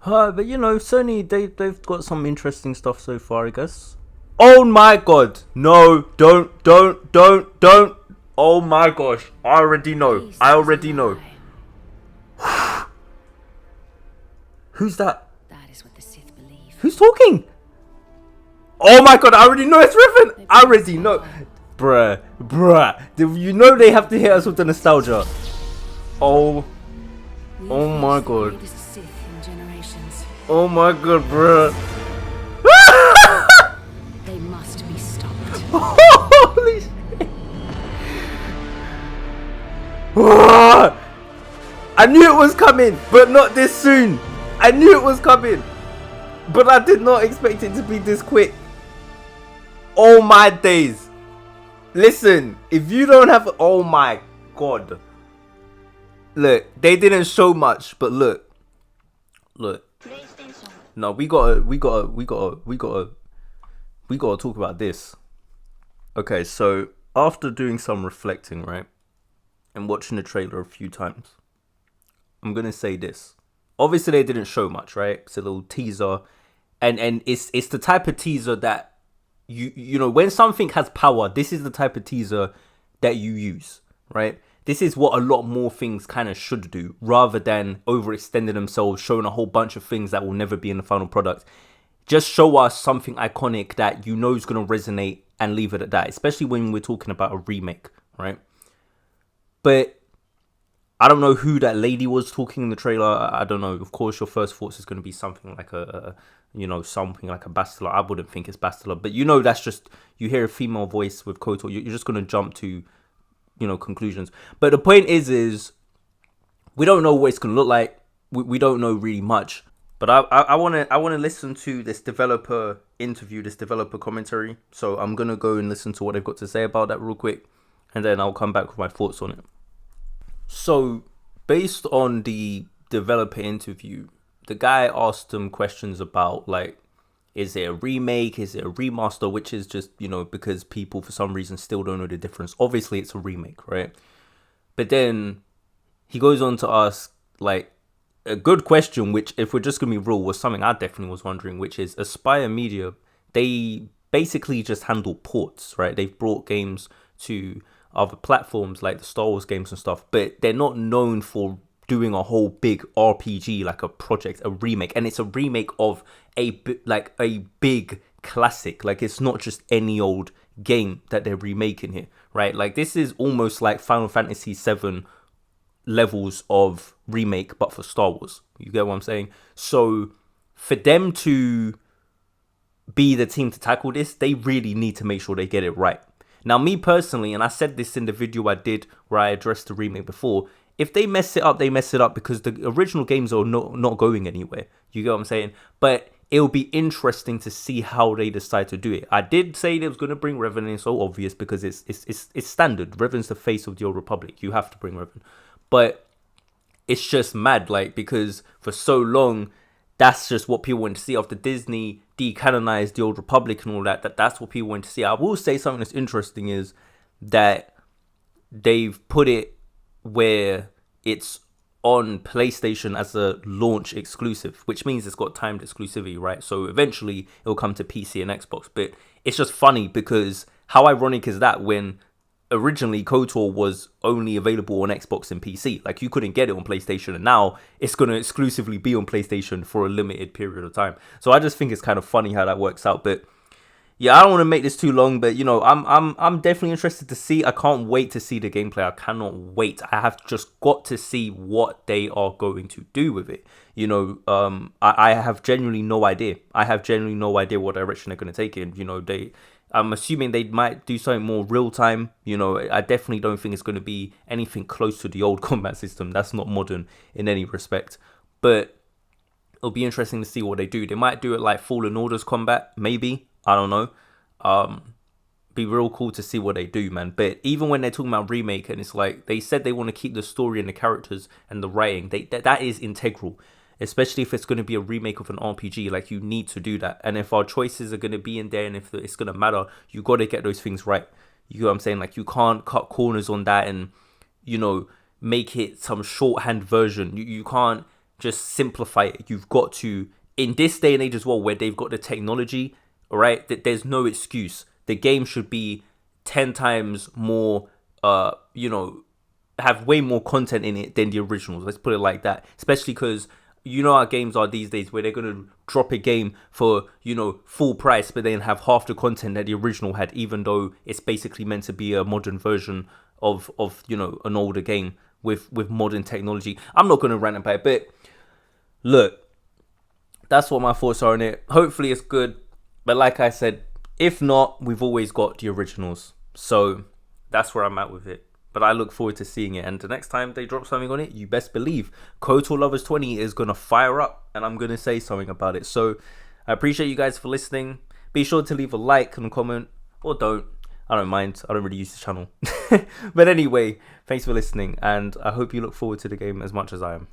But you know, Sony they've got some interesting stuff so far, I guess. Oh my god! No, don't! Oh my gosh! I already know. I Peace is a already know. lie. Who's that? That is what the Sith believe. Who's talking? Oh my god! I already know it's Riven. I already know, bruh. You know they have to hit us with the nostalgia. Oh, We oh my face the god. greatest Sith in generations. Oh my god, bruh. They must be stopped. Holy shit. I knew it was coming, but not this soon. I knew it was coming, but I did not expect it to be this quick. Oh my days. Listen, if you don't have... Oh my god. Look, they didn't show much, but look. No, we gotta talk about this. Okay, so after doing some reflecting, right, and watching the trailer a few times, I'm gonna say this. Obviously, they didn't show much, right? It's a little teaser, and it's the type of teaser that you know, when something has power, this is the type of teaser that you use, right? This is what a lot more things kind of should do, rather than overextending themselves, showing a whole bunch of things that will never be in the final product. Just show us something iconic that you know is going to resonate and leave it at that, especially when we're talking about a remake, right? But I don't know who that lady was talking in the trailer. I don't know. Of course, your first thoughts is going to be something like something like a Bastila. I wouldn't think it's Bastila, but you know, that's just, you hear a female voice with Kotor, you're just going to jump to, conclusions. But the point is we don't know what it's going to look like. We don't know really much. But I want to listen to this developer interview, this developer commentary. So I'm going to go and listen to what they've got to say about that real quick, and then I'll come back with my thoughts on it. So, based on the developer interview, the guy asked them questions about, like, is it a remake? Is it a remaster? Which is just, because people for some reason still don't know the difference. Obviously, it's a remake, right? But then he goes on to ask, like, a good question, which, if we're just going to be real, was something I definitely was wondering, which is Aspire Media, they basically just handle ports, right? They've brought games to other platforms like the Star Wars games and stuff, but they're not known for doing a whole big RPG, like a project, a remake. And it's a remake of a big classic. Like, it's not just any old game that they're remaking here, right? Like, this is almost like Final Fantasy VII levels of remake, but for Star Wars. You get what I'm saying? So for them to be the team to tackle this, they really need to make sure they get it right. Now, me personally, and I said this in the video I did where I addressed the remake before, if they mess it up, they mess it up, because the original games are not going anywhere. You get what I'm saying? But it'll be interesting to see how they decide to do it. I did say they was going to bring Revan, and it's so obvious because it's standard. Revan's the face of the Old Republic. You have to bring Revan. But it's just mad, like, because for so long, that's just what people want to see. After Disney decanonized the Old Republic and all that, that's what people want to see. I will say something that's interesting is that they've put it where it's on PlayStation as a launch exclusive, which means it's got timed exclusivity, right? So eventually it'll come to PC and Xbox. But it's just funny because how ironic is that when originally KOTOR was only available on Xbox and PC. Like, you couldn't get it on PlayStation, and now it's going to exclusively be on PlayStation for a limited period of time. So I just think it's kind of funny how that works out. But yeah, I don't want to make this too long, but I'm definitely interested to see. I can't wait to see the gameplay. I cannot wait. I have just got to see what they are going to do with it. I have genuinely no idea. I have genuinely no idea what direction they're going to take it in. I'm assuming they might do something more real time. I definitely don't think it's going to be anything close to the old combat system. That's not modern in any respect. But it'll be interesting to see what they do. They might do it like Fallen Orders combat, maybe. I don't know. Be real cool to see what they do, man. But even when they're talking about remake, and it's like they said they want to keep the story and the characters and the writing, that is integral. Especially if it's going to be a remake of an RPG, like, you need to do that. And if our choices are going to be in there and if it's going to matter, you got to get those things right. You know what I'm saying? Like, you can't cut corners on that and, make it some shorthand version. You can't just simplify it. You've got to, in this day and age as well, where they've got the technology, all right, that there's no excuse. The game should be 10 times more, have way more content in it than the originals. Let's put it like that. Especially because you know how games are these days, where they're going to drop a game for, full price, but then have half the content that the original had, even though it's basically meant to be a modern version of an older game with modern technology. I'm not going to rant about it, but look, that's what my thoughts are on it. Hopefully it's good, but like I said, if not, we've always got the originals. So that's where I'm at with it. But I look forward to seeing it. And the next time they drop something on it, you best believe Kotor Lovers 20 is going to fire up. And I'm going to say something about it. So I appreciate you guys for listening. Be sure to leave a like and a comment. Or don't. I don't mind. I don't really use the channel. But anyway, thanks for listening. And I hope you look forward to the game as much as I am.